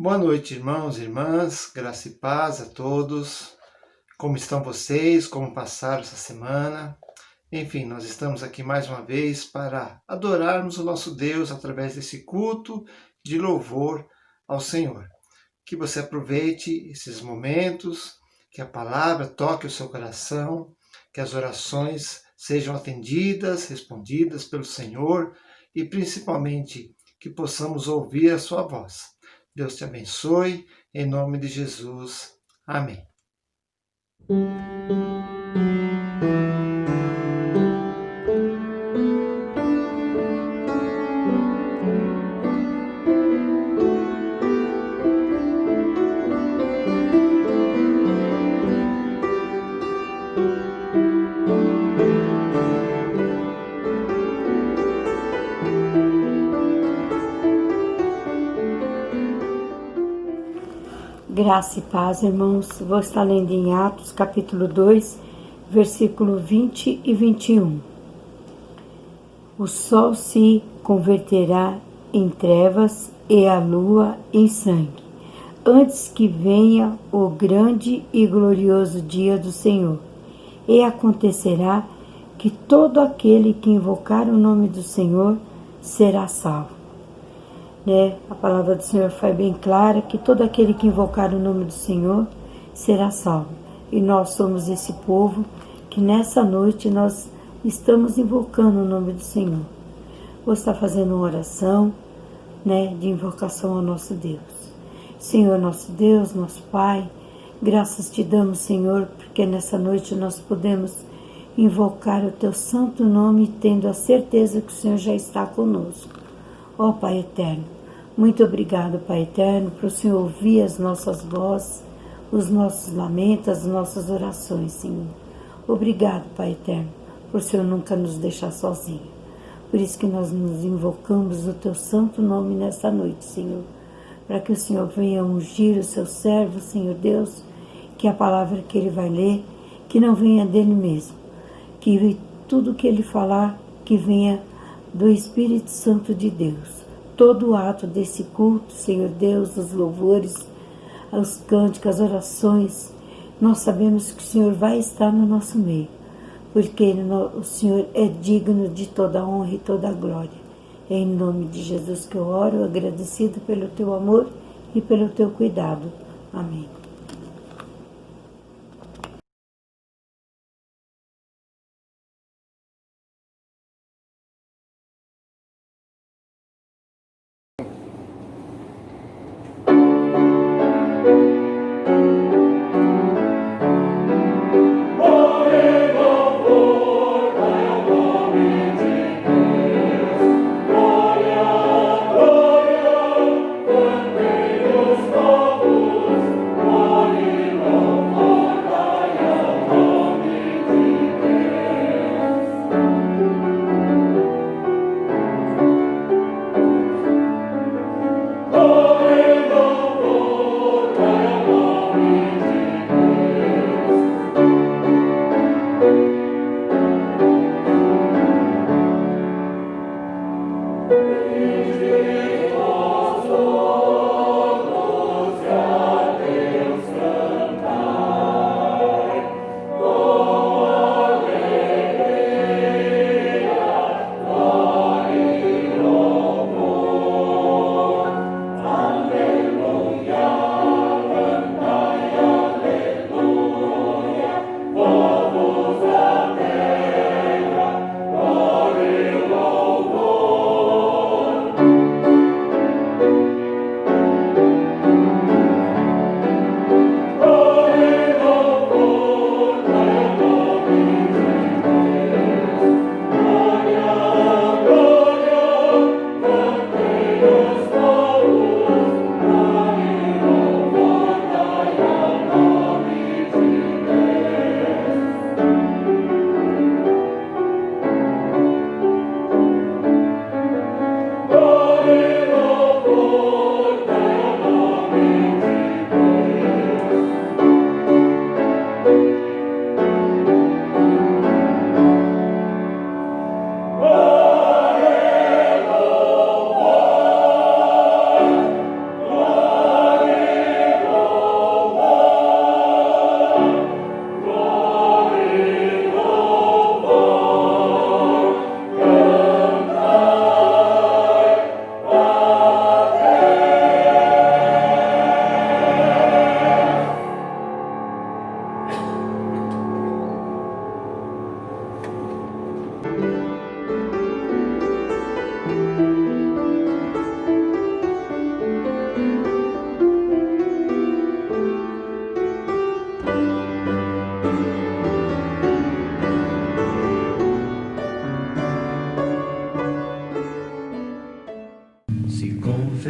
Boa noite, irmãos e irmãs, graça e paz a todos. Como estão vocês? Como passaram essa semana? Enfim, nós estamos aqui mais uma vez para adorarmos o nosso Deus através desse culto de louvor ao Senhor. Que você aproveite esses momentos, que a palavra toque o seu coração, que as orações sejam atendidas, respondidas pelo Senhor e principalmente que possamos ouvir a sua voz. Deus te abençoe, em nome de Jesus. Amém. Graça e paz, irmãos. Vou estar lendo em Atos, capítulo 2, versículo 20 e 21. O sol se converterá em trevas e a lua em sangue, antes que venha o grande e glorioso dia do Senhor. E acontecerá que todo aquele que invocar o nome do Senhor será salvo. A palavra do Senhor foi bem clara que todo aquele que invocar o nome do Senhor será salvo. E nós somos esse povo que nessa noite nós estamos invocando o nome do Senhor. Vou estar fazendo uma oração de invocação ao nosso Deus. Senhor, nosso Deus, nosso Pai, graças te damos, Senhor, porque nessa noite nós podemos invocar o teu santo nome, tendo a certeza que o Senhor já está conosco. Ó Pai eterno, muito obrigado, Pai eterno, por o Senhor ouvir as nossas vozes, os nossos lamentos, as nossas orações, Senhor. Obrigado, Pai eterno, por o Senhor nunca nos deixar sozinhos. Por isso que nós nos invocamos o teu santo nome nesta noite, Senhor, para que o Senhor venha ungir o seu servo, Senhor Deus, que a palavra que ele vai ler, que não venha dele mesmo, que tudo que ele falar, que venha do Espírito Santo de Deus. Todo o ato desse culto, Senhor Deus, os louvores, os cânticos, as orações, nós sabemos que o Senhor vai estar no nosso meio, porque o Senhor é digno de toda a honra e toda a glória. É em nome de Jesus que eu oro, agradecido pelo teu amor e pelo teu cuidado. Amém. Glória, glória,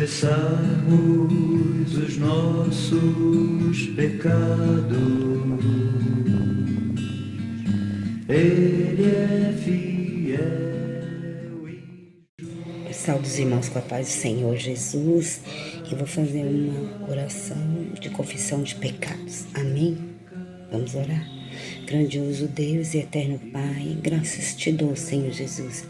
confessarmos os nossos pecados, Ele é fiel e justo. Saúde os irmãos com a paz do Senhor Jesus. Eu vou fazer uma oração de confissão de pecados. Amém? Vamos orar. Grandioso Deus e eterno Pai, graças te dou, Senhor Jesus,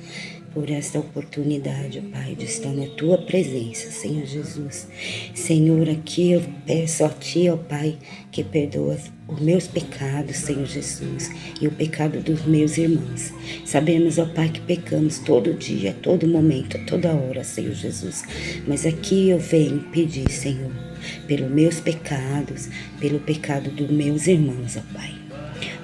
por esta oportunidade, Pai, de estar na Tua presença, Senhor Jesus. Senhor, aqui eu peço a Ti, ó Pai, que perdoa os meus pecados, Senhor Jesus, e o pecado dos meus irmãos. Sabemos, ó Pai, que pecamos todo dia, todo momento, toda hora, Senhor Jesus. Mas aqui eu venho pedir, Senhor, pelos meus pecados, pelo pecado dos meus irmãos, ó Pai.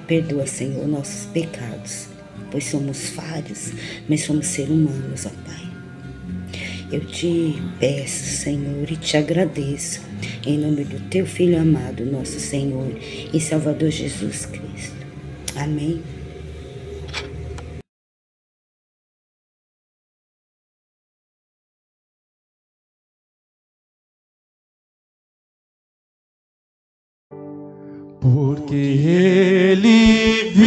Perdoa, Senhor, nossos pecados, pois somos falhos, mas somos seres humanos, ó Pai. Eu te peço, Senhor, e te agradeço, em nome do Teu Filho amado, nosso Senhor e Salvador Jesus Cristo. Amém. Porque Ele vive,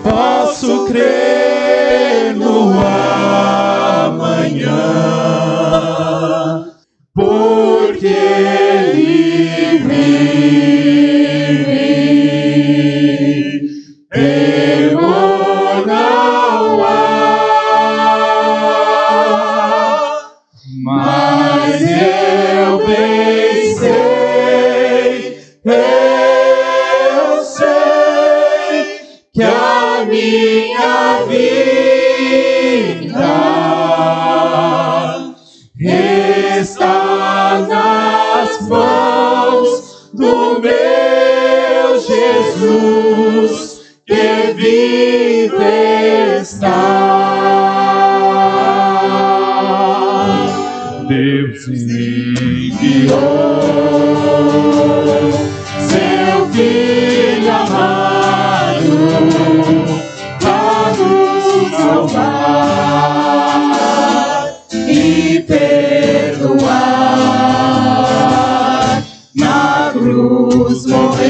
posso crer no amanhã. Porque Ele vive, temor não há, mas eu bem sei, eu sei que a minha vida está nas mãos do meu Jesus, que vive está. Deus enviou seu Filho amado para nos salvar e perdoar. Na cruz morreu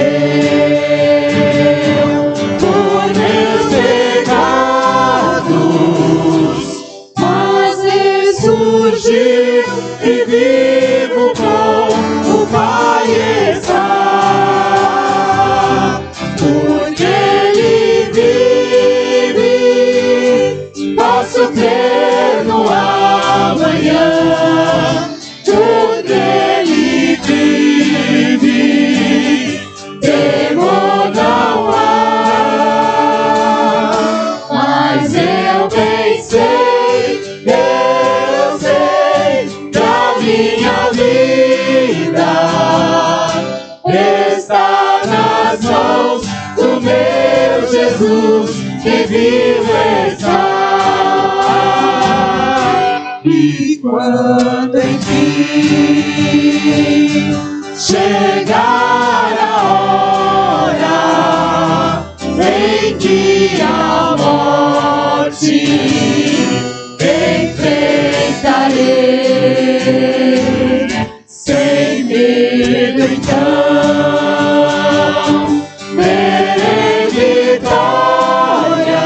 por meus pecados, mas ressurgiu e vivo com o Pai está. Porque Ele vive, posso crer no amanhã. Porque Ele vive, temor não há, mas eu bem sei, eu sei que a minha vida está nas mãos do meu Jesus, que vive está. E quando enfim chegar a hora em que a morte enfrentarei, sem medo então verei vitória,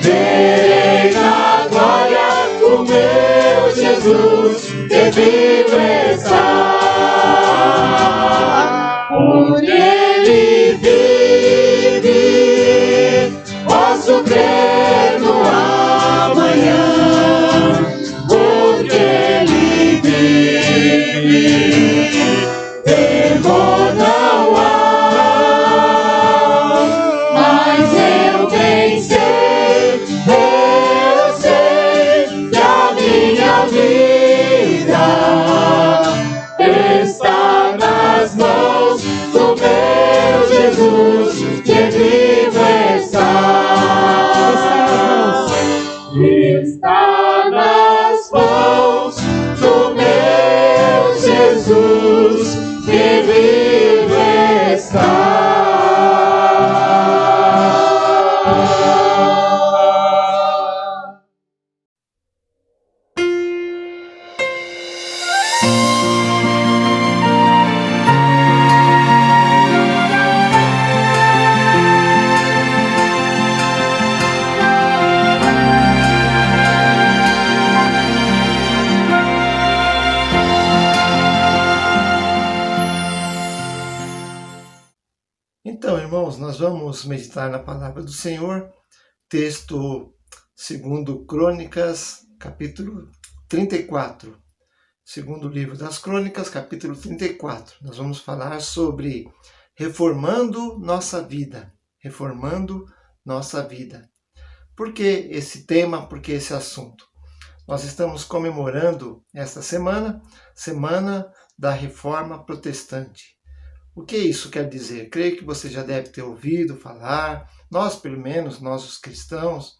verei na glória o meu Jesus, que vive está. Por Ele vive, Então, irmãos, nós vamos meditar na palavra do Senhor, texto segundo Crônicas, capítulo 34. Segundo livro das Crônicas, capítulo 34. Nós vamos falar sobre reformando nossa vida. Reformando nossa vida. Por que esse tema? Por que esse assunto? Nós estamos comemorando esta semana, Semana da Reforma Protestante. O que isso quer dizer? Creio que você já deve ter ouvido falar, nós, pelo menos, nós os cristãos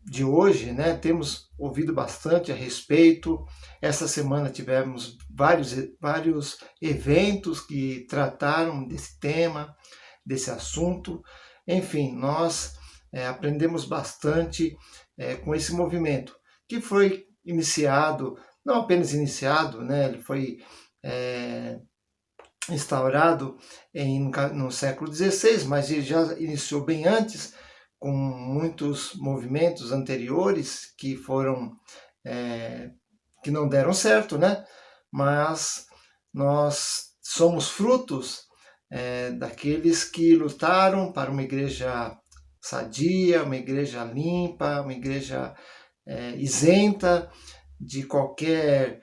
de hoje, temos ouvido bastante a respeito. Essa semana tivemos vários eventos que trataram desse tema, desse assunto. Enfim, nós aprendemos bastante com esse movimento, que foi iniciado, não apenas iniciado, ele foi instaurado no século XVI, mas ele já iniciou bem antes, com muitos movimentos anteriores que que não deram certo, mas nós somos frutos daqueles que lutaram para uma igreja sadia, uma igreja limpa, uma igreja isenta de qualquer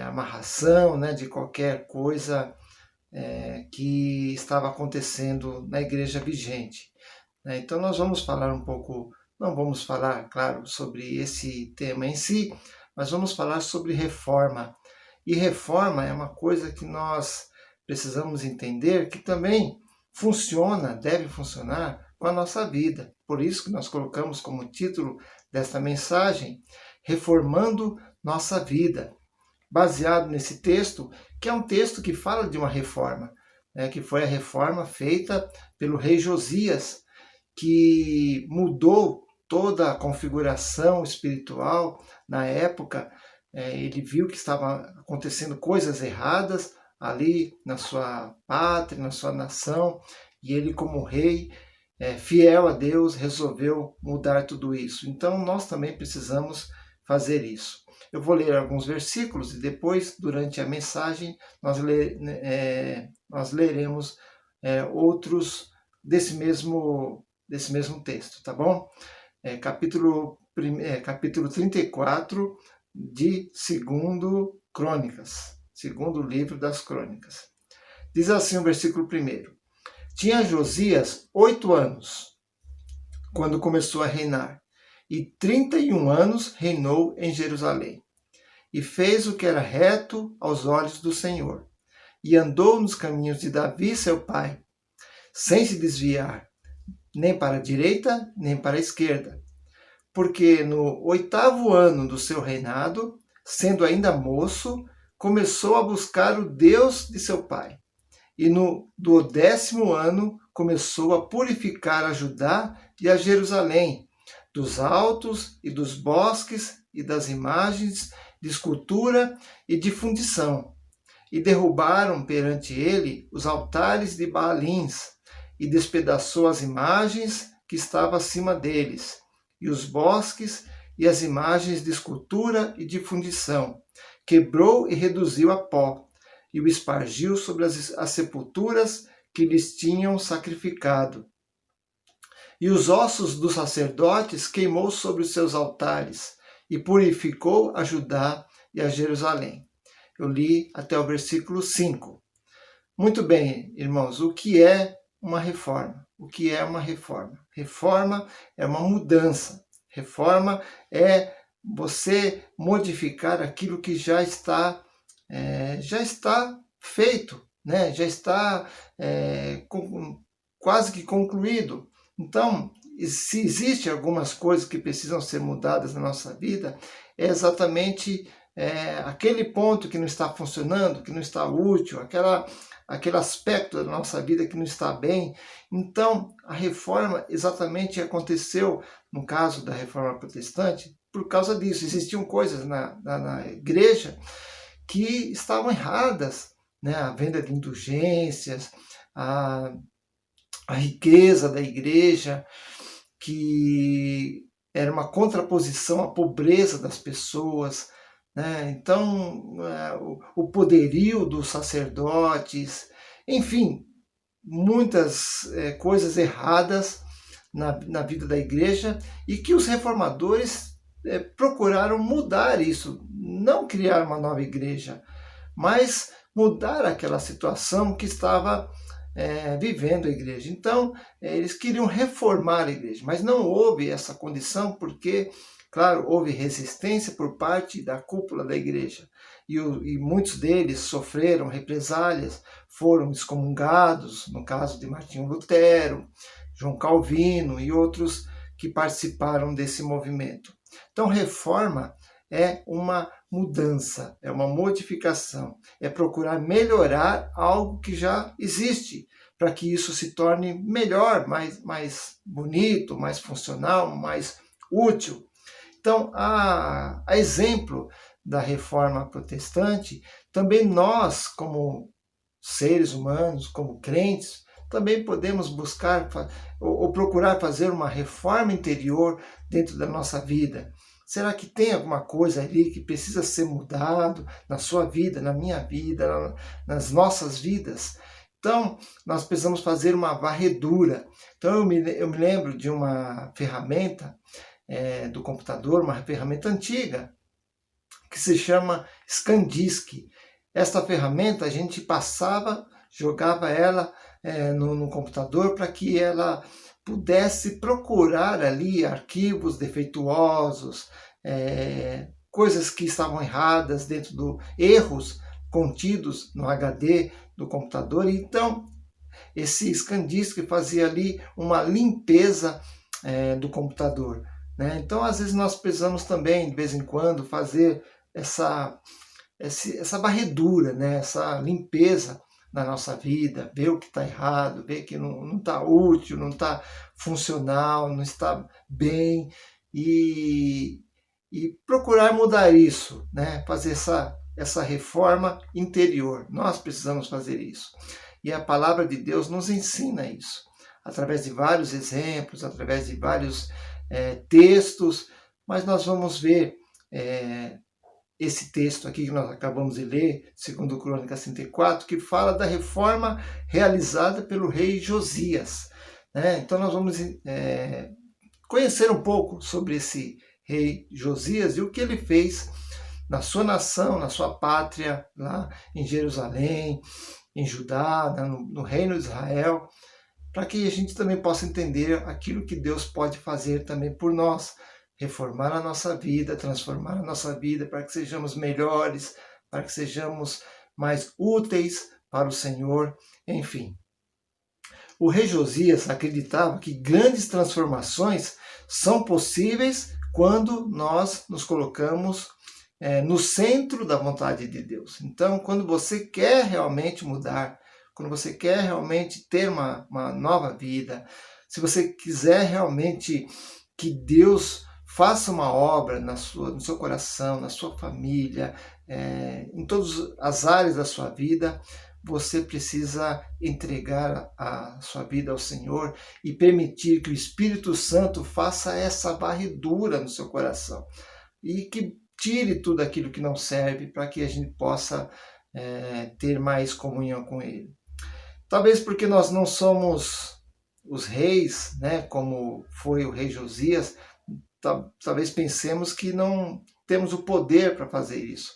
amarração, de qualquer coisa que estava acontecendo na igreja vigente. Então nós vamos falar um pouco, não vamos falar, claro, sobre esse tema em si, mas vamos falar sobre reforma. E reforma é uma coisa que nós precisamos entender que também funciona, deve funcionar com a nossa vida. Por isso que nós colocamos como título desta mensagem, Reformando Nossa Vida, baseado nesse texto, que é um texto que fala de uma reforma, que foi a reforma feita pelo rei Josias, que mudou toda a configuração espiritual na época. Ele viu que estavam acontecendo coisas erradas ali na sua pátria, na sua nação, e ele, como rei, fiel a Deus, resolveu mudar tudo isso. Então nós também precisamos fazer isso. Eu vou ler alguns versículos e depois, durante a mensagem, nós leremos outros desse mesmo texto, tá bom? Capítulo 34 de 2 Crônicas, segundo livro das Crônicas. Diz assim o versículo 1. Tinha Josias 8 anos, quando começou a reinar, e 31 anos reinou em Jerusalém. E fez o que era reto aos olhos do Senhor, e andou nos caminhos de Davi, seu pai, sem se desviar, nem para a direita, nem para a esquerda. Porque no 8º ano do seu reinado, sendo ainda moço, começou a buscar o Deus de seu pai. E do 10º ano, começou a purificar a Judá e a Jerusalém, dos altos e dos bosques e das imagens de escultura e de fundição. E derrubaram perante ele os altares de Baalins, e despedaçou as imagens que estavam acima deles, e os bosques e as imagens de escultura e de fundição. Quebrou e reduziu a pó, e o espargiu sobre as sepulturas que lhes tinham sacrificado. E os ossos dos sacerdotes queimou sobre os seus altares, e purificou a Judá e a Jerusalém. Eu li até o versículo 5. Muito bem, irmãos, o que é uma reforma? O que é uma reforma? Reforma é uma mudança. Reforma é você modificar aquilo que já está feito, já está quase que concluído. Então, se existem algumas coisas que precisam ser mudadas na nossa vida, é exatamente aquele ponto que não está funcionando, que não está útil, aquele aspecto da nossa vida que não está bem. Então, a reforma exatamente aconteceu, no caso da reforma protestante, por causa disso. Existiam coisas na igreja que estavam erradas, a venda de indulgências, a riqueza da igreja, que era uma contraposição à pobreza das pessoas, Então, o poderio dos sacerdotes, enfim, muitas coisas erradas na vida da igreja e que os reformadores procuraram mudar isso, não criar uma nova igreja, mas mudar aquela situação que estava vivendo a igreja. Então, eles queriam reformar a igreja, mas não houve essa condição porque, claro, houve resistência por parte da cúpula da igreja. E muitos deles sofreram represálias, foram excomungados, no caso de Martinho Lutero, João Calvino e outros que participaram desse movimento. Então, reforma é uma mudança, é uma modificação, é procurar melhorar algo que já existe, para que isso se torne melhor, mais bonito, mais funcional, mais útil. Então, a exemplo da reforma protestante, também nós, como seres humanos, como crentes, também podemos buscar ou procurar fazer uma reforma interior dentro da nossa vida. Será que tem alguma coisa ali que precisa ser mudado na sua vida, na minha vida, nas nossas vidas? Então, nós precisamos fazer uma varredura. Então, eu me lembro de uma ferramenta do computador, uma ferramenta antiga, que se chama ScanDisk. Esta ferramenta a gente jogava ela no computador para que ela pudesse procurar ali arquivos defeituosos, coisas que estavam erradas erros contidos no HD do computador. Então, esse ScanDisk fazia ali uma limpeza do computador, né? Então, às vezes nós precisamos também, de vez em quando, fazer essa varredura, né? Essa limpeza na nossa vida, ver o que está errado, ver que não está útil, não está funcional, não está bem, e procurar mudar isso, né? Fazer essa reforma interior. Nós precisamos fazer isso. E a palavra de Deus nos ensina isso, através de vários exemplos, através de vários textos, mas nós vamos ver esse texto aqui que nós acabamos de ler, segundo Crônicas 34, que fala da reforma realizada pelo rei Josias, né? Então nós vamos conhecer um pouco sobre esse rei Josias e o que ele fez na sua nação, na sua pátria, lá em Jerusalém, em Judá, no reino de Israel, para que a gente também possa entender aquilo que Deus pode fazer também por nós, reformar a nossa vida, transformar a nossa vida para que sejamos melhores, para que sejamos mais úteis para o Senhor, enfim. O rei Josias acreditava que grandes transformações são possíveis quando nós nos colocamos no centro da vontade de Deus. Então, quando você quer realmente mudar, quando você quer realmente ter uma nova vida, se você quiser realmente que Deus faça uma obra no seu coração, na sua família, em todas as áreas da sua vida, você precisa entregar a sua vida ao Senhor e permitir que o Espírito Santo faça essa varredura no seu coração e que tire tudo aquilo que não serve para que a gente possa ter mais comunhão com Ele. Talvez porque nós não somos os reis, né, como foi o rei Josias, talvez pensemos que não temos o poder para fazer isso.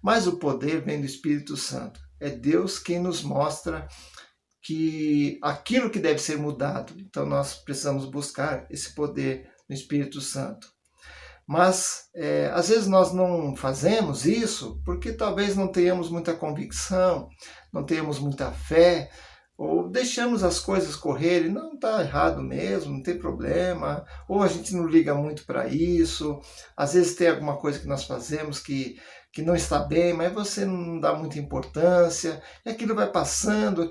Mas o poder vem do Espírito Santo. É Deus quem nos mostra que aquilo que deve ser mudado. Então nós precisamos buscar esse poder no Espírito Santo. Mas às vezes nós não fazemos isso porque talvez não tenhamos muita convicção, não tenhamos muita fé, ou deixamos as coisas correrem, não está errado mesmo, não tem problema, ou a gente não liga muito para isso, às vezes tem alguma coisa que nós fazemos que não está bem, mas você não dá muita importância, e aquilo vai passando,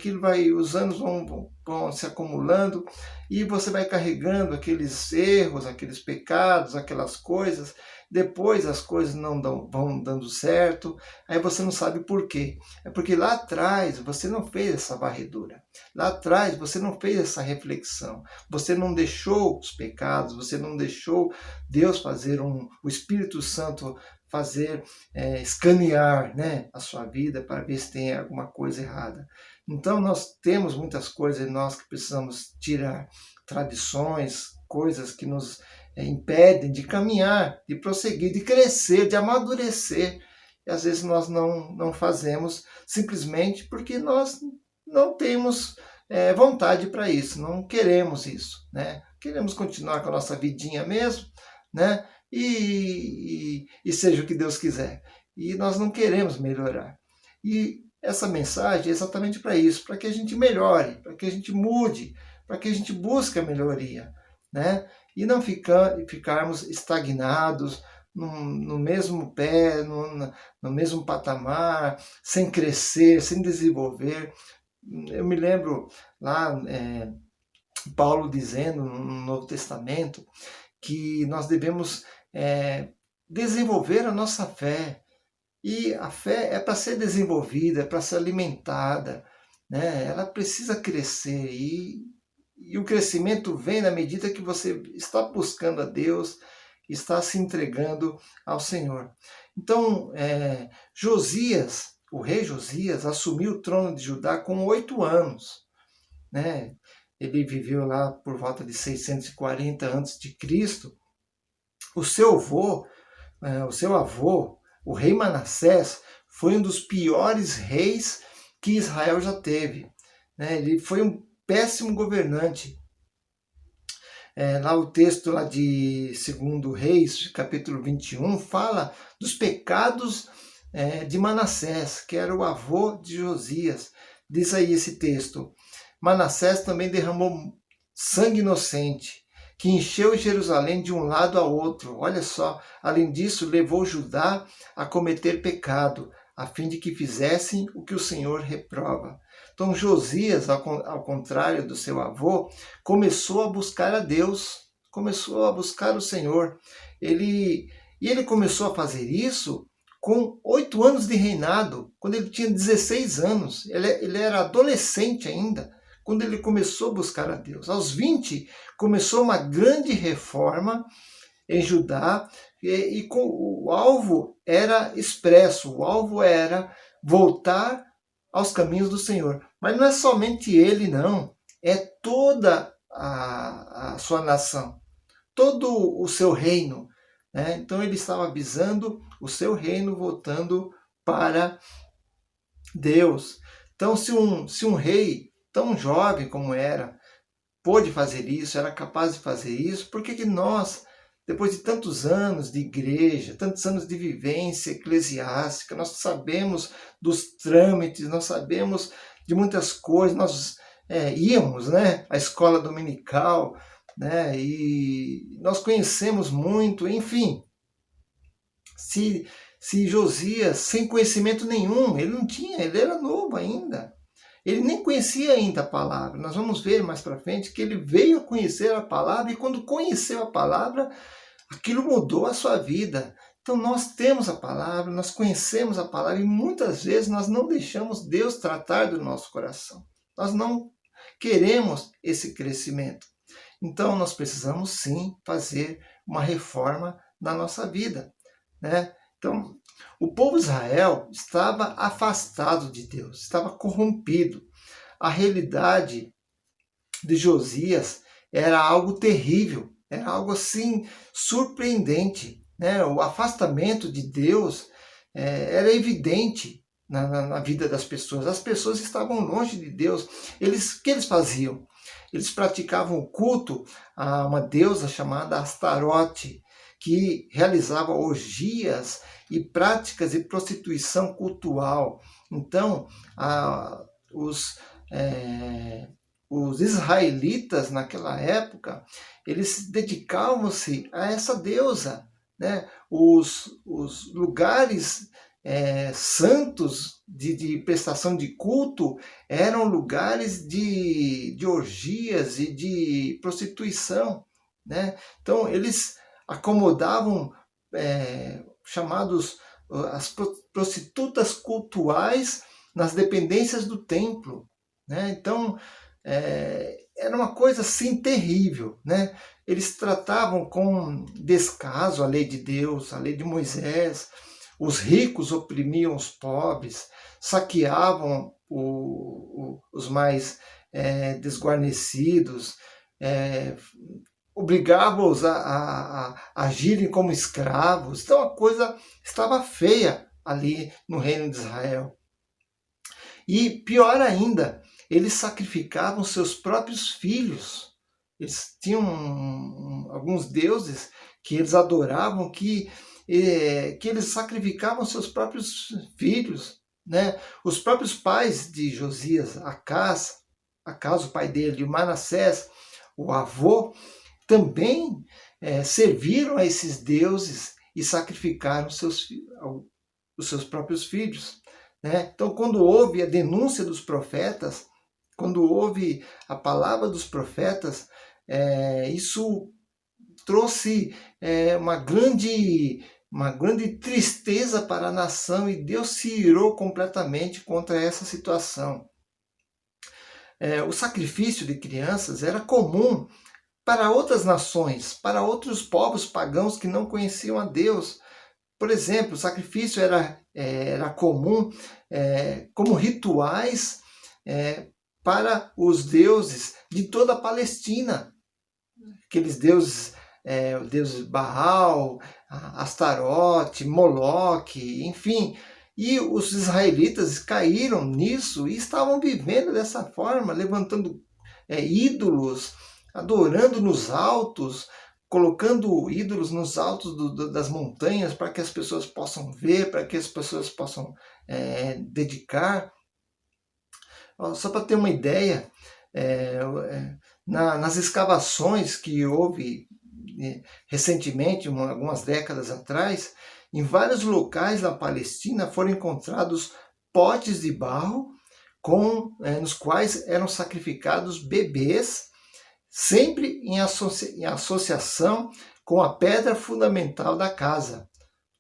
os anos vão se acumulando, e você vai carregando aqueles erros, aqueles pecados, aquelas coisas, depois as coisas não vão dando certo, aí você não sabe por quê. É porque lá atrás você não fez essa varredura, lá atrás você não fez essa reflexão, você não deixou os pecados, você não deixou Deus fazer o Espírito Santo fazer escanear, né, a sua vida para ver se tem alguma coisa errada. Então nós temos muitas coisas em nós que precisamos tirar, tradições, coisas que nos impedem de caminhar, de prosseguir, de crescer, de amadurecer. E às vezes nós não fazemos simplesmente porque nós não temos vontade para isso, não queremos isso, né? Queremos continuar com a nossa vidinha mesmo, né? E seja o que Deus quiser. E nós não queremos melhorar. E essa mensagem é exatamente para isso, para que a gente melhore, para que a gente mude, para que a gente busque a melhoria, né? E não ficarmos estagnados no mesmo pé, no mesmo patamar, sem crescer, sem desenvolver. Eu me lembro lá, Paulo dizendo no Novo Testamento que nós devemos desenvolver a nossa fé. E a fé é para ser desenvolvida, é para ser alimentada, né? Ela precisa crescer e o crescimento vem na medida que você está buscando a Deus, está se entregando ao Senhor. Então, Josias, o rei Josias, assumiu o trono de Judá com 8 anos, né? Ele viveu lá por volta de 640 a.C. O seu avô, o rei Manassés, foi um dos piores reis que Israel já teve, né? Ele foi um péssimo governante. Lá o texto lá de 2 Reis, capítulo 21, fala dos pecados de Manassés, que era o avô de Josias. Diz aí esse texto: Manassés também derramou sangue inocente, que encheu Jerusalém de um lado a outro. Olha só, além disso, levou Judá a cometer pecado, a fim de que fizessem o que o Senhor reprova. Então Josias, ao contrário do seu avô, começou a buscar a Deus, começou a buscar o Senhor. Ele começou a fazer isso com 8 anos de reinado, quando ele tinha 16 anos. Ele era adolescente ainda, quando ele começou a buscar a Deus. Aos 20, começou uma grande reforma em Judá, e o alvo era expresso, o alvo era voltar aos caminhos do Senhor. Mas não é somente ele, não. É toda a sua nação, todo o seu reino, né? Então ele estava visando o seu reino, voltando para Deus. Então se um rei tão jovem como era, pôde fazer isso, era capaz de fazer isso, por que nós, depois de tantos anos de igreja, tantos anos de vivência eclesiástica, nós sabemos dos trâmites, nós sabemos de muitas coisas, nós íamos, né, à escola dominical, né, e nós conhecemos muito, enfim. Se Josias, sem conhecimento nenhum, ele era novo ainda, ele nem conhecia ainda a palavra. Nós vamos ver mais para frente que ele veio a conhecer a palavra, e quando conheceu a palavra, aquilo mudou a sua vida. Então nós temos a palavra, nós conhecemos a palavra, e muitas vezes nós não deixamos Deus tratar do nosso coração. Nós não queremos esse crescimento. Então nós precisamos sim fazer uma reforma na nossa vida, né? Então, o povo de Israel estava afastado de Deus, estava corrompido. A realidade de Josias era algo terrível, era algo assim surpreendente, né? O afastamento de Deus era evidente na vida das pessoas. As pessoas estavam longe de Deus. O que eles faziam? Eles praticavam o culto a uma deusa chamada Astarote, que realizava orgias e práticas de prostituição cultural. Então, os israelitas naquela época, eles dedicavam-se a essa deusa, né? Os lugares santos de prestação de culto eram lugares de orgias e de prostituição, né? Então eles acomodavam as prostitutas cultuais nas dependências do templo, né? Então era uma coisa assim terrível, né? Eles tratavam com descaso a lei de Deus, a lei de Moisés. Os ricos oprimiam os pobres, saqueavam os mais desguarnecidos, obrigavam-os a agirem como escravos. Então a coisa estava feia ali no reino de Israel. E pior ainda, eles sacrificavam seus próprios filhos. Eles tinham alguns deuses que eles adoravam, que eles sacrificavam seus próprios filhos, né? Os próprios pais de Josias, Acás, o pai dele, e o Manassés, o avô, também serviram a esses deuses e sacrificaram os seus próprios filhos. Né? Então, quando houve a denúncia dos profetas, quando houve a palavra dos profetas, isso trouxe uma grande tristeza para a nação, e Deus se irou completamente contra essa situação. O sacrifício de crianças era comum para outras nações, para outros povos pagãos que não conheciam a Deus. Por exemplo, o sacrifício era comum como rituais para os deuses de toda a Palestina. Aqueles deuses, o deus Baal, Astarote, Moloque, enfim. E os israelitas caíram nisso e estavam vivendo dessa forma, levantando ídolos, adorando nos altos, colocando ídolos nos altos das montanhas para que as pessoas possam ver, para que as pessoas possam dedicar. Só para ter uma ideia, nas escavações que houve recentemente, algumas décadas atrás, em vários locais na Palestina foram encontrados potes de barro nos quais eram sacrificados bebês, sempre em associação com a pedra fundamental da casa.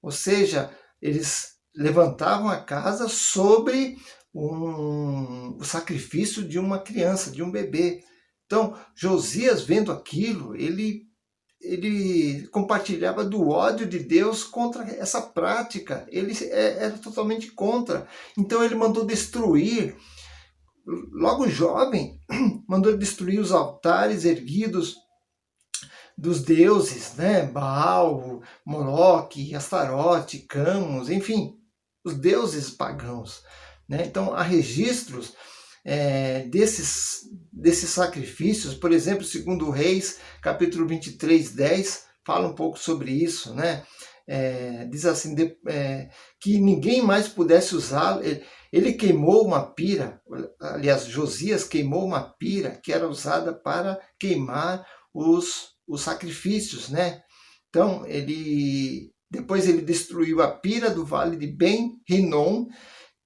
Ou seja, eles levantavam a casa sobre o sacrifício de uma criança, de um bebê. Então, Josias, vendo aquilo, ele compartilhava do ódio de Deus contra essa prática. Ele era totalmente contra. Então, ele mandou destruir, logo jovem, mandou destruir os altares erguidos dos deuses, né? Baal, Moloque, Astarote, Camus, enfim, os deuses pagãos. Né? Então, há registros desses sacrifícios. Por exemplo, segundo Reis, capítulo 23, 10, fala um pouco sobre isso. Né? Diz assim, que ninguém mais pudesse usá-lo. Ele queimou uma pira, aliás, Josias queimou uma pira que era usada para queimar os sacrifícios, né? Então, depois ele destruiu a pira do vale de Ben-Rinom,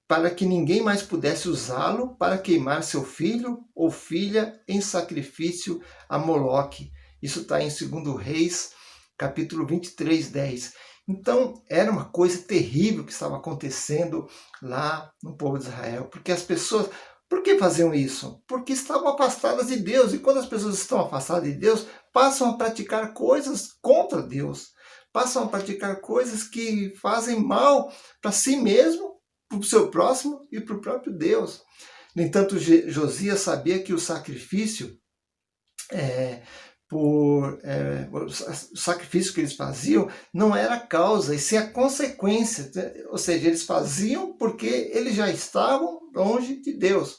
para que ninguém mais pudesse usá-lo para queimar seu filho ou filha em sacrifício a Moloque. Isso está em 2 Reis, capítulo 23, 10. Então, era uma coisa terrível que estava acontecendo lá no povo de Israel. Porque as pessoas... Por que faziam isso? Porque estavam afastadas de Deus. E quando as pessoas estão afastadas de Deus, passam a praticar coisas contra Deus. Passam a praticar coisas que fazem mal para si mesmo, para o seu próximo e para o próprio Deus. No entanto, Josias sabia que o sacrifício... o sacrifício que eles faziam não era a causa, e sim a consequência. Ou seja, eles faziam porque eles já estavam longe de Deus.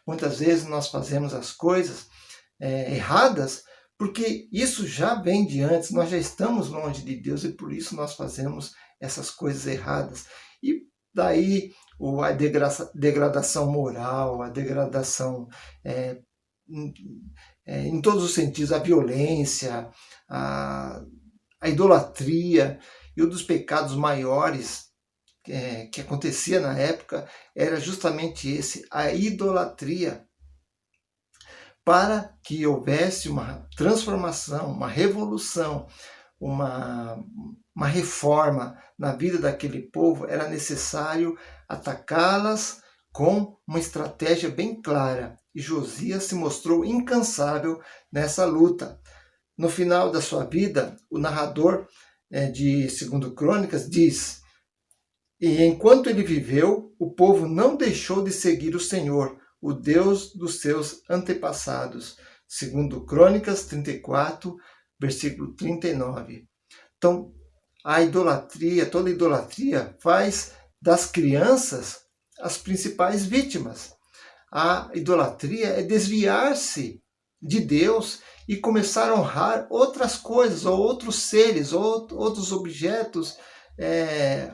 Muitas vezes nós fazemos as coisas erradas porque isso já vem de antes, nós já estamos longe de Deus e por isso nós fazemos essas coisas erradas. E daí a degradação moral, a degradação em todos os sentidos, a violência, a idolatria. E um dos pecados maiores que acontecia na época era justamente esse, a idolatria. Para que houvesse uma transformação, uma revolução, uma reforma na vida daquele povo, era necessário atacá-las com uma estratégia bem clara. E Josias se mostrou incansável nessa luta. No final da sua vida, o narrador de 2 Crônicas diz: E enquanto ele viveu, o povo não deixou de seguir o Senhor, o Deus dos seus antepassados. Segundo Crônicas 34, versículo 39. Então, a idolatria, toda idolatria faz das crianças as principais vítimas. A idolatria é desviar-se de Deus e começar a honrar outras coisas, ou outros seres, ou outros objetos. É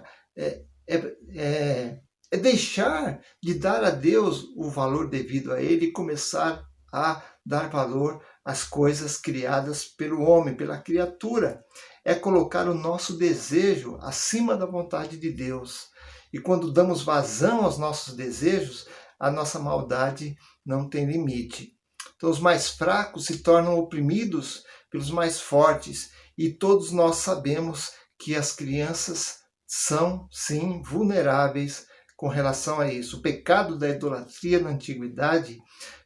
deixar de dar a Deus o valor devido a Ele e começar a dar valor às coisas criadas pelo homem, pela criatura. É colocar o nosso desejo acima da vontade de Deus. E quando damos vazão aos nossos desejos, a nossa maldade não tem limite. Então, os mais fracos se tornam oprimidos pelos mais fortes. E todos nós sabemos que as crianças são, sim, vulneráveis com relação a isso. O pecado da idolatria na antiguidade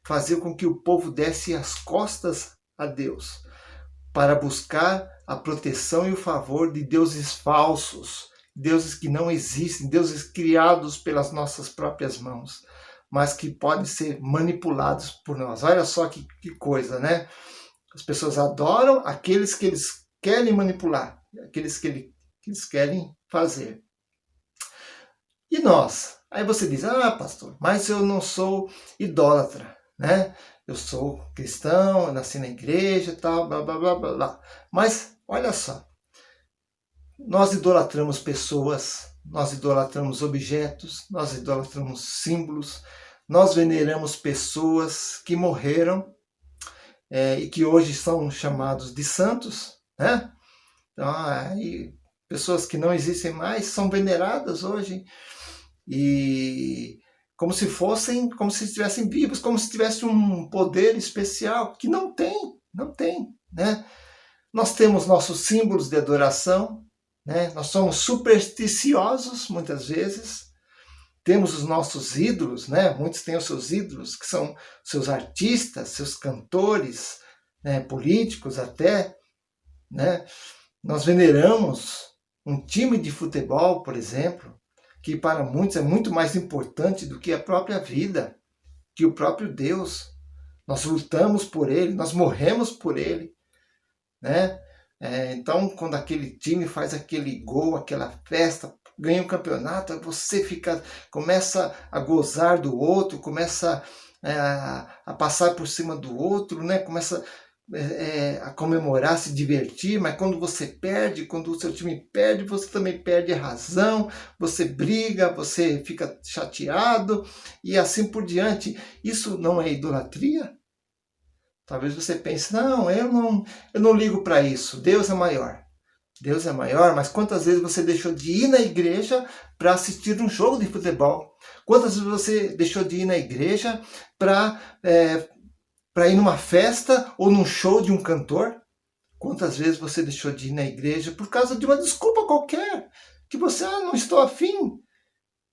fazia com que o povo desse as costas a Deus para buscar a proteção e o favor de deuses falsos, deuses que não existem, deuses criados pelas nossas próprias mãos, mas que podem ser manipulados por nós. Olha só que coisa, né? As pessoas adoram aqueles que eles querem manipular, aqueles que eles querem fazer. E nós? Aí você diz, pastor, mas eu não sou idólatra, né? Eu sou cristão, eu nasci na igreja e tal, blá, blá, blá, blá, blá. Mas, olha só, nós idolatramos pessoas, nós idolatramos objetos, nós idolatramos símbolos, nós veneramos pessoas que morreram e que hoje são chamados de santos, né? Então, aí, pessoas que não existem mais são veneradas hoje e como se estivessem vivos, como se tivessem um poder especial, que não tem, né? Nós temos nossos símbolos de adoração, né? Nós somos supersticiosos muitas vezes, temos os nossos ídolos, né? Muitos têm os seus ídolos, que são seus artistas, seus cantores, né? Políticos até, né? Nós veneramos um time de futebol, por exemplo, que para muitos é muito mais importante do que a própria vida, que o próprio Deus. Nós lutamos por ele, nós morremos por ele, né? Então, quando aquele time faz aquele gol, aquela festa, ganha um campeonato, você começa a gozar do outro, começa a passar por cima do outro, né? Começa a comemorar, se divertir, mas quando você perde, quando o seu time perde, você também perde a razão, você briga, você fica chateado e assim por diante. Isso não é idolatria? Talvez você pense, não, eu não ligo para isso, Deus é maior. Deus é maior, mas quantas vezes você deixou de ir na igreja para assistir um jogo de futebol? Quantas vezes você deixou de ir na igreja para ir numa festa ou num show de um cantor? Quantas vezes você deixou de ir na igreja por causa de uma desculpa qualquer? Que você, não estou afim.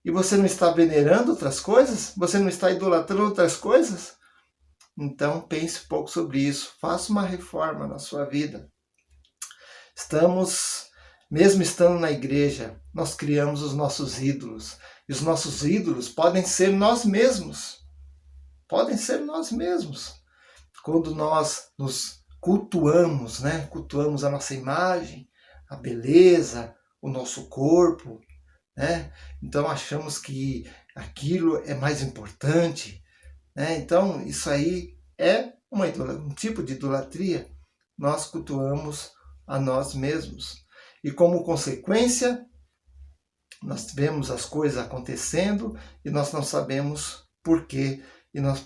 E você não está venerando outras coisas? Você não está idolatrando outras coisas? Então pense um pouco sobre isso. Faça uma reforma na sua vida. Mesmo estando na igreja, nós criamos os nossos ídolos. E os nossos ídolos podem ser nós mesmos. Podem ser nós mesmos. Quando nós nos cultuamos, né? Cultuamos a nossa imagem, a beleza, o nosso corpo, né? Então achamos que aquilo é mais importante, né? Então isso aí é um tipo de idolatria. Nós cultuamos a nós mesmos. E como consequência, nós vemos as coisas acontecendo e nós não sabemos por quê.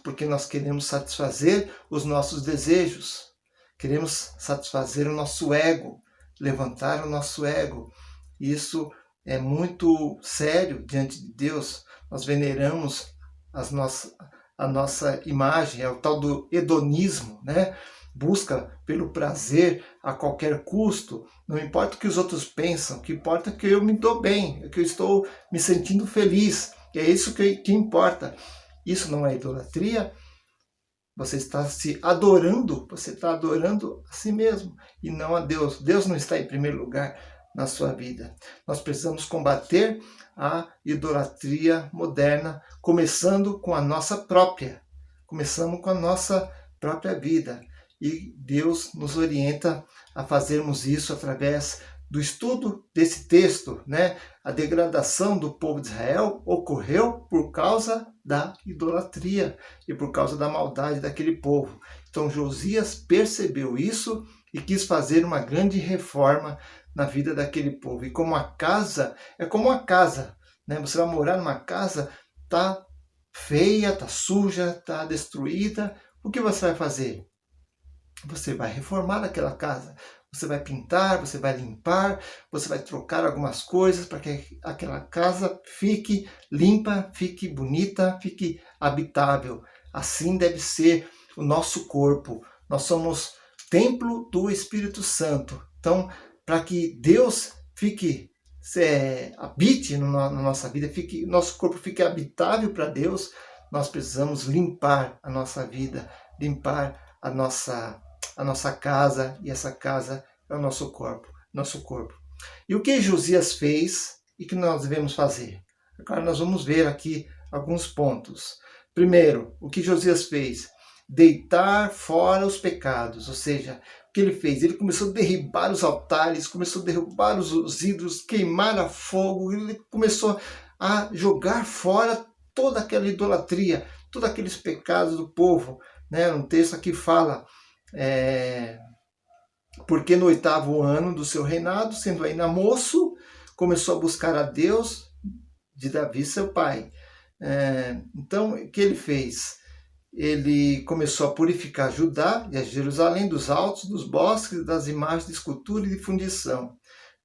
Porque nós queremos satisfazer os nossos desejos, queremos satisfazer o nosso ego, levantar o nosso ego. Isso é muito sério diante de Deus. Nós veneramos a nossa imagem, é o tal do hedonismo, né? Busca pelo prazer a qualquer custo, não importa o que os outros pensam, o que importa é que eu me dou bem, é que eu estou me sentindo feliz, é isso que importa. Isso não é idolatria? Você está se adorando, você está adorando a si mesmo e não a Deus. Deus não está em primeiro lugar. na sua vida. Nós precisamos combater a idolatria moderna, começando com a nossa própria. Começamos com a nossa própria vida. E Deus nos orienta a fazermos isso através do estudo desse texto, né? A degradação do povo de Israel ocorreu por causa da idolatria e por causa da maldade daquele povo. Então Josias percebeu isso e quis fazer uma grande reforma na vida daquele povo. E como a casa, é como uma casa, né? Você vai morar numa casa, tá feia, tá suja, tá destruída. O que você vai fazer? Você vai reformar aquela casa. Você vai pintar, você vai limpar, você vai trocar algumas coisas para que aquela casa fique limpa, fique bonita, fique habitável. Assim deve ser o nosso corpo. Nós somos templo do Espírito Santo. Então, para que Deus habite na nossa vida, nosso corpo fique habitável para Deus, nós precisamos limpar a nossa vida, limpar a nossa casa, e essa casa é o nosso corpo. E o que Josias fez e que nós devemos fazer? Agora nós vamos ver aqui alguns pontos. Primeiro, o que Josias fez? Deitar fora os pecados, ou seja, o que ele fez? Ele começou a derribar os altares, começou a derrubar os ídolos, queimar a fogo, ele começou a jogar fora toda aquela idolatria, todos aqueles pecados do povo. Né? Um texto aqui fala, porque no 8º ano do seu reinado, sendo ainda moço, começou a buscar a Deus de Davi, seu pai. Então, o que ele fez? Ele começou a purificar Judá e a Jerusalém dos altos, dos bosques, das imagens de escultura e de fundição.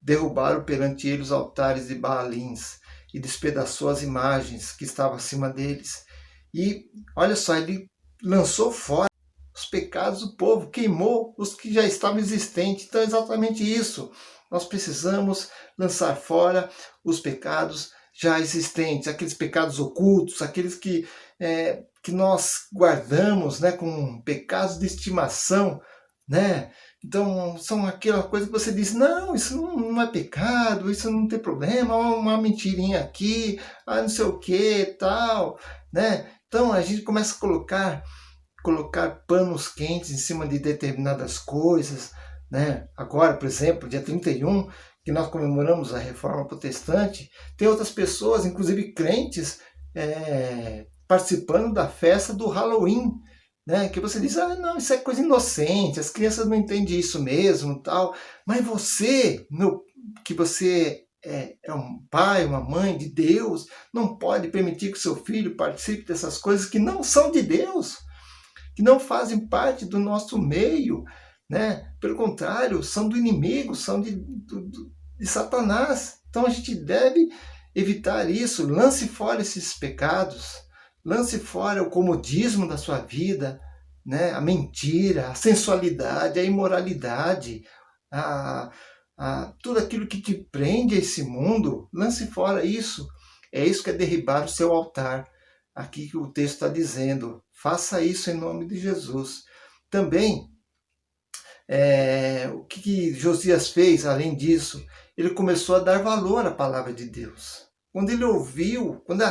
Derrubaram perante ele os altares de Baalins e despedaçou as imagens que estavam acima deles. E, olha só, ele lançou fora os pecados do povo, queimou os que já estavam existentes. Então é exatamente isso. Nós precisamos lançar fora os pecados já existentes, aqueles pecados ocultos, aqueles que nós guardamos, né, com pecados de estimação, né? Então são aquela coisa que você diz, não, isso não é pecado, isso não tem problema, uma mentirinha aqui, não sei o que, tal, né? Então a gente começa a colocar panos quentes em cima de determinadas coisas, né? Agora, por exemplo, dia 31, que nós comemoramos a Reforma Protestante, tem outras pessoas, inclusive crentes, participando da festa do Halloween, né? Que você diz, não, isso é coisa inocente, as crianças não entendem isso mesmo, tal. Mas você, que você é um pai, uma mãe de Deus, não pode permitir que o seu filho participe dessas coisas que não são de Deus, que não fazem parte do nosso meio, né? Pelo contrário, são do inimigo, são de Satanás. Então a gente deve evitar isso. Lance fora esses pecados, lance fora o comodismo da sua vida, né? A mentira, a sensualidade, a imoralidade, tudo aquilo que te prende a esse mundo. Lance fora isso. É isso que é derribar o seu altar. Aqui que o texto está dizendo, faça isso em nome de Jesus. Também, o que Josias fez, além disso, ele começou a dar valor à palavra de Deus. Quando ele ouviu, quando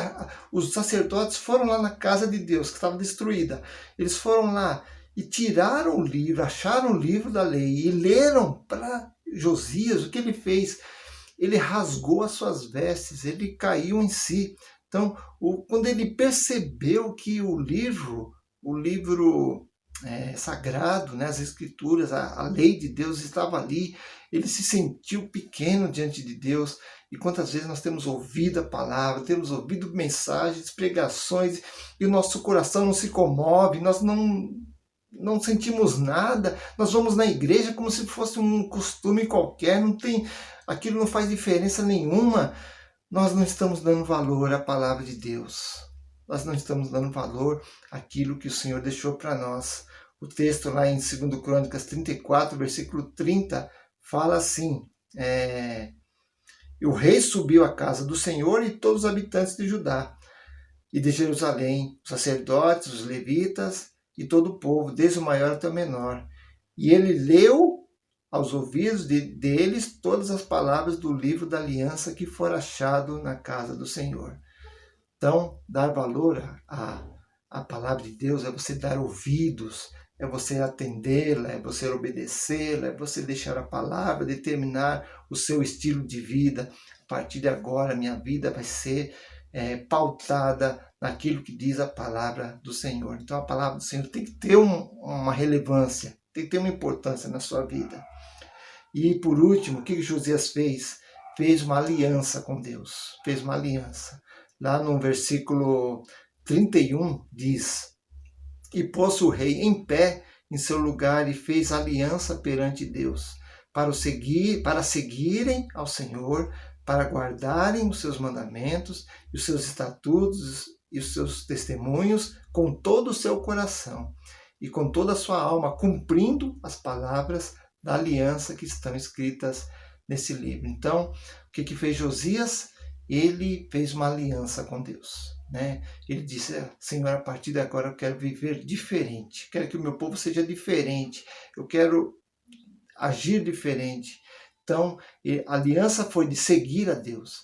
os sacerdotes foram lá na casa de Deus, que estava destruída, eles foram lá e tiraram o livro, acharam o livro da lei e leram para Josias. O que ele fez? Ele rasgou as suas vestes, ele caiu em si. Então, quando ele percebeu que o livro sagrado, né, as escrituras, a lei de Deus estava ali, ele se sentiu pequeno diante de Deus. E quantas vezes nós temos ouvido a palavra, temos ouvido mensagens, pregações, e o nosso coração não se comove, nós não sentimos nada, nós vamos na igreja como se fosse um costume qualquer, aquilo não faz diferença nenhuma. Nós não estamos dando valor à palavra de Deus. Nós não estamos dando valor àquilo que o Senhor deixou para nós. O texto lá em 2 Crônicas 34, versículo 30, fala assim, o rei subiu à casa do Senhor e todos os habitantes de Judá e de Jerusalém, os sacerdotes, os levitas e todo o povo, desde o maior até o menor. E ele leu aos ouvidos deles todas as palavras do livro da aliança que for achado na casa do Senhor. Então, dar valor à palavra de Deus é você dar ouvidos, é você atendê-la, é você obedecê-la, é você deixar a palavra determinar o seu estilo de vida. A partir de agora, minha vida vai ser pautada naquilo que diz a palavra do Senhor. Então, a palavra do Senhor tem que ter uma relevância, tem que ter uma importância na sua vida. E, por último, o que Josias fez? Fez uma aliança com Deus, fez uma aliança. Lá no versículo 31 diz: e pôs o rei em pé em seu lugar e fez aliança perante Deus, para seguirem ao Senhor, para guardarem os seus mandamentos e os seus estatutos e os seus testemunhos com todo o seu coração e com toda a sua alma, cumprindo as palavras da aliança que estão escritas nesse livro. Então, o que fez Josias? Ele fez uma aliança com Deus. Ele disse: Senhor, a partir de agora eu quero viver diferente, quero que o meu povo seja diferente, eu quero agir diferente. Então, a aliança foi de seguir a Deus.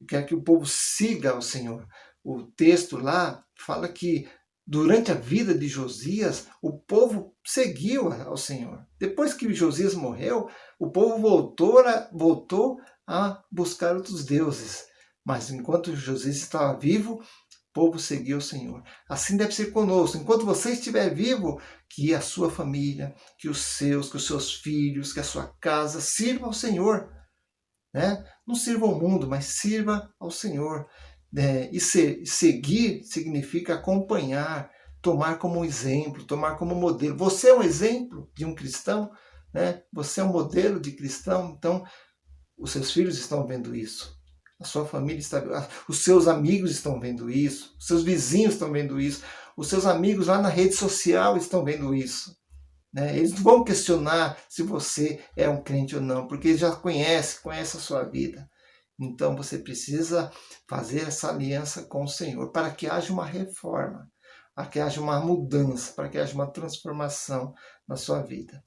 Eu quero que o povo siga ao Senhor. O texto lá fala que durante a vida de Josias, o povo seguiu ao Senhor. Depois que Josias morreu, o povo voltou a buscar outros deuses. Mas enquanto Josias estava vivo, o povo seguiu o Senhor. Assim deve ser conosco. Enquanto você estiver vivo, que a sua família, que os seus filhos, que a sua casa sirva ao Senhor. Não sirva ao mundo, mas sirva ao Senhor. E seguir significa acompanhar, tomar como exemplo, tomar como modelo. Você é um exemplo de um cristão, Você é um modelo de cristão, então os seus filhos estão vendo isso. A sua família está vendo, os seus amigos estão vendo isso, os seus vizinhos estão vendo isso, os seus amigos lá na rede social estão vendo isso. Eles não vão questionar se você é um crente ou não, porque eles já conhecem a sua vida. Então você precisa fazer essa aliança com o Senhor para que haja uma reforma, para que haja uma mudança, para que haja uma transformação na sua vida.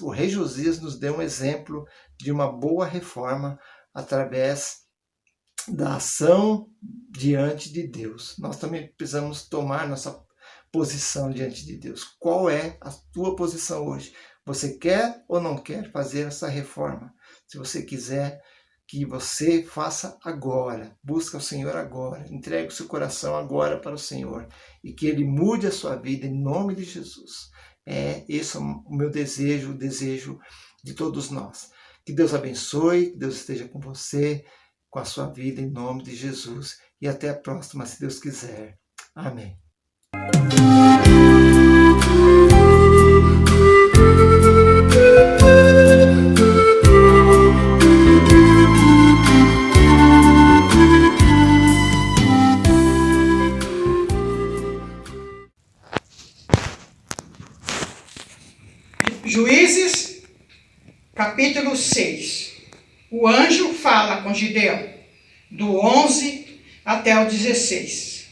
O rei Josias nos deu um exemplo de uma boa reforma através da ação diante de Deus. Nós também precisamos tomar nossa posição diante de Deus. Qual é a tua posição hoje? Você quer ou não quer fazer essa reforma? Se você quiser, que você faça agora, busque o Senhor agora, entregue o seu coração agora para o Senhor e que Ele mude a sua vida em nome de Jesus. Esse é o meu desejo, o desejo de todos nós. Que Deus abençoe, que Deus esteja com você, com a sua vida em nome de Jesus. E até a próxima, se Deus quiser. Amém. Juízes, capítulo 6. O anjo fala com Gideão, do 11 até o 16.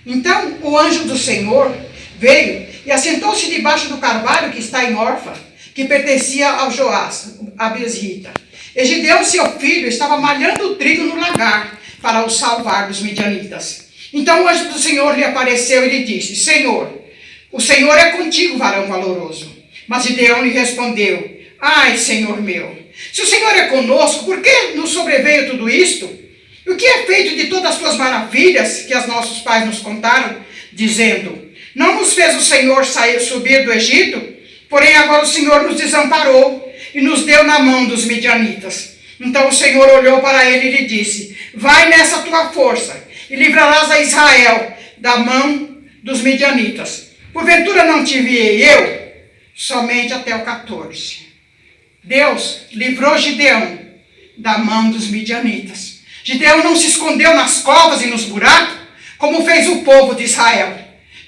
Então o anjo do Senhor veio e assentou-se debaixo do carvalho que está em Orfa, que pertencia ao Joás, a Besrita. E Gideão, seu filho, estava malhando o trigo no lagar para o salvar dos midianitas. Então o anjo do Senhor lhe apareceu e lhe disse: Senhor, o Senhor é contigo, varão valoroso. Mas Gideão lhe respondeu: ai, Senhor meu, se o Senhor é conosco, por que nos sobreveio tudo isto? E o que é feito de todas as tuas maravilhas que os nossos pais nos contaram, dizendo: não nos fez o Senhor subir do Egito? Porém agora o Senhor nos desamparou e nos deu na mão dos midianitas. Então o Senhor olhou para ele e lhe disse: vai nessa tua força e livrarás a Israel da mão dos midianitas. Porventura não te enviei eu? Somente até o 14. Deus livrou Gideão da mão dos midianitas. Gideão não se escondeu nas covas e nos buracos, como fez o povo de Israel.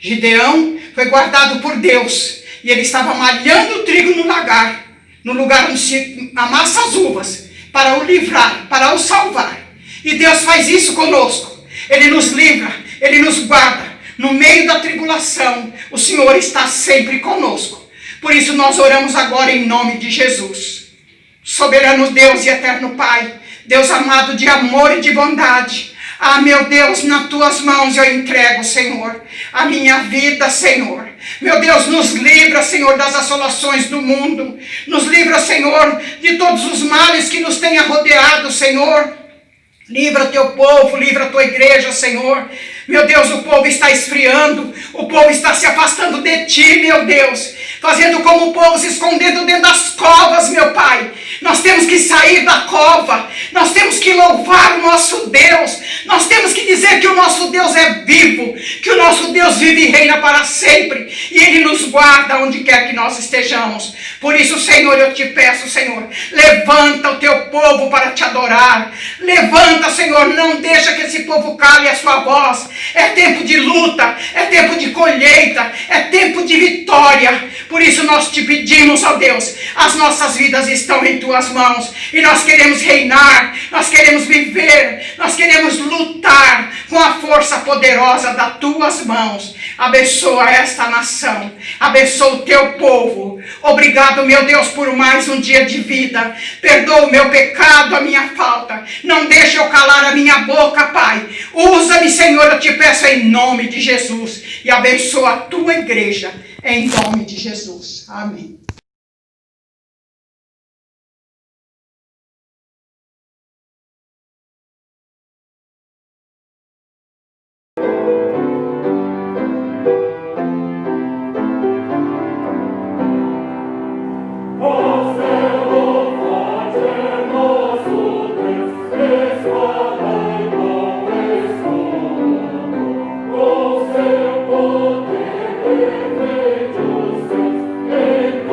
Gideão foi guardado por Deus, e ele estava malhando o trigo no lagar, no lugar onde se amassa as uvas, para o livrar, para o salvar. E Deus faz isso conosco. Ele nos livra, Ele nos guarda. No meio da tribulação, o Senhor está sempre conosco. Por isso nós oramos agora em nome de Jesus. Soberano Deus e eterno Pai, Deus amado de amor e de bondade, ah, meu Deus, nas tuas mãos eu entrego, Senhor, a minha vida, Senhor. Meu Deus, nos livra, Senhor, das assolações do mundo. Nos livra, Senhor, de todos os males que nos tenha rodeado, Senhor. Livra teu povo, livra a tua igreja, Senhor. Meu Deus, o povo está esfriando, o povo está se afastando de ti, meu Deus. Fazendo como o povo se escondendo dentro das covas, meu Pai. Nós temos que sair da cova, nós temos que louvar o nosso Deus, nós temos que dizer que o nosso Deus é vivo, que o nosso Deus vive e reina para sempre, e Ele nos guarda onde quer que nós estejamos. Por isso, Senhor, eu te peço, Senhor, levanta o teu povo para te adorar, levanta, Senhor, não deixa que esse povo cale a sua voz. É tempo de luta, é tempo de colheita, é tempo de vitória. Por isso nós te pedimos, ó Deus, as nossas vidas estão em tuas mãos, e nós queremos reinar, nós queremos viver, nós queremos lutar com a força poderosa das tuas mãos. Abençoa esta nação, abençoa o teu povo. Obrigado, meu Deus, por mais um dia de vida. Perdoa o meu pecado, a minha falta. Não deixe eu calar a minha boca, Pai. Usa-me, Senhor, eu te peço em nome de Jesus, e abençoa a tua igreja em nome de Jesus. Amém. Com seu poder, defende os seus em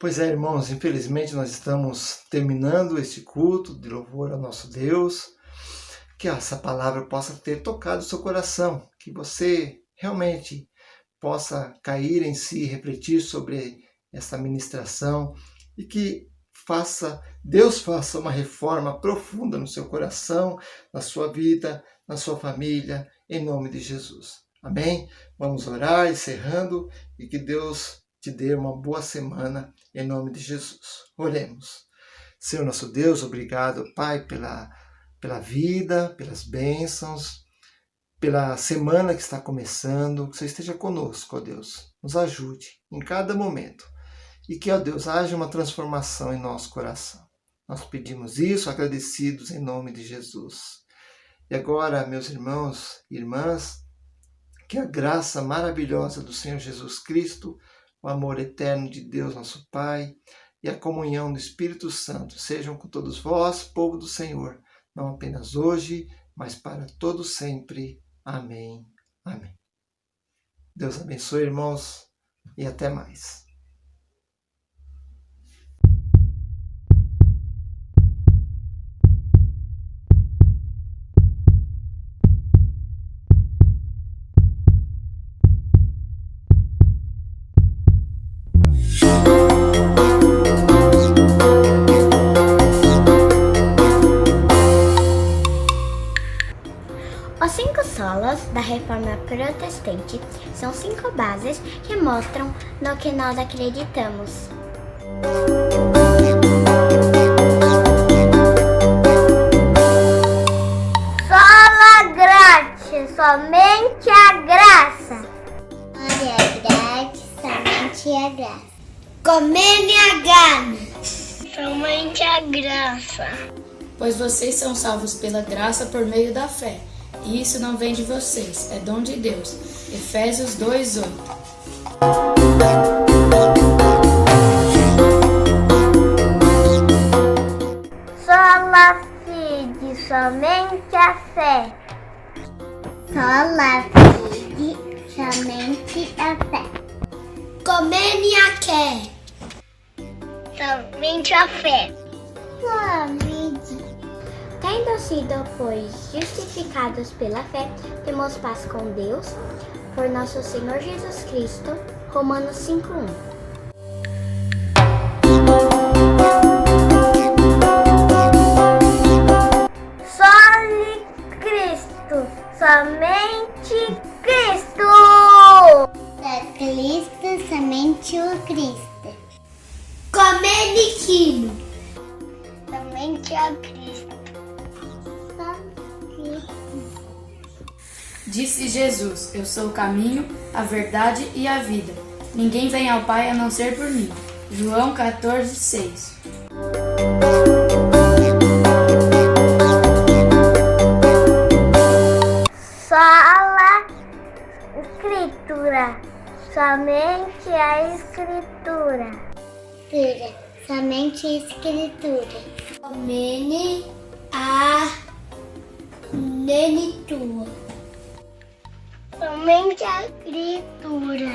Pois é, irmãos, infelizmente nós estamos terminando este culto de louvor ao nosso Deus. Que essa palavra possa ter tocado o seu coração, que você realmente possa cair em si, refletir sobre essa ministração e que Deus faça uma reforma profunda no seu coração, na sua vida, na sua família, em nome de Jesus. Amém? Vamos orar, encerrando, e que Deus te dê uma boa semana, em nome de Jesus. Oremos. Senhor nosso Deus, obrigado, Pai, pela vida, pelas bênçãos, pela semana que está começando. Que você esteja conosco, ó Deus. Nos ajude em cada momento. E que, ó Deus, haja uma transformação em nosso coração. Nós pedimos isso, agradecidos em nome de Jesus. E agora, meus irmãos e irmãs, que a graça maravilhosa do Senhor Jesus Cristo, o amor eterno de Deus, nosso Pai, e a comunhão do Espírito Santo sejam com todos vós, povo do Senhor, não apenas hoje, mas para todo sempre. Amém. Amém. Deus abençoe, irmãos, e até mais. Os 5 solas da Reforma Protestante são 5 bases que mostram no que nós acreditamos. Sola gratia, somente a graça. Glória gratis, somente a graça. Comenia gana, Somente a graça. Pois vocês são salvos pela graça por meio da fé. E isso não vem de vocês, é dom de Deus. Efésios 2:8. sola fide, somente a fé. Sola fide, somente a fé. Comenia que, Somente a fé. tendo sido, pois, justificados pela fé, temos paz com Deus, por nosso Senhor Jesus Cristo. Romanos 5:1. Soli Cristo, somente Cristo. É Cristo, somente o Cristo. Comeniquino, Somente a Cristo. Disse Jesus: Eu sou o caminho, a verdade e a vida. Ninguém vem ao Pai a não ser por mim. João 14:6. sola Escritura, somente a Escritura. Somente a Escritura. Comene a nenitua. Somente a Escritura.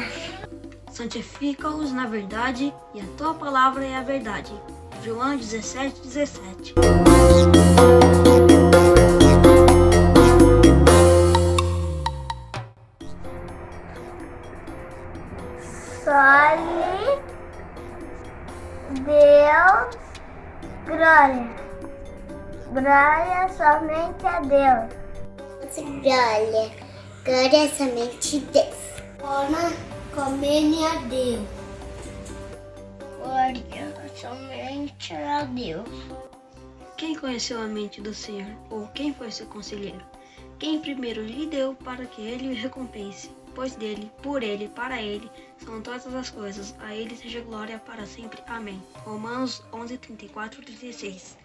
Santifica-os na verdade, e a tua palavra é a verdade. João 17:17. Sole Deus, glória. Glória somente a Deus. Glória somente a Deus. Comene a Deus. Glória somente a Deus. Quem conheceu a mente do Senhor, ou quem foi seu conselheiro? Quem primeiro lhe deu para que ele o recompense? Pois dele, por ele, para ele, são todas as coisas. A ele seja glória para sempre. Amém. Romanos 11:34-36.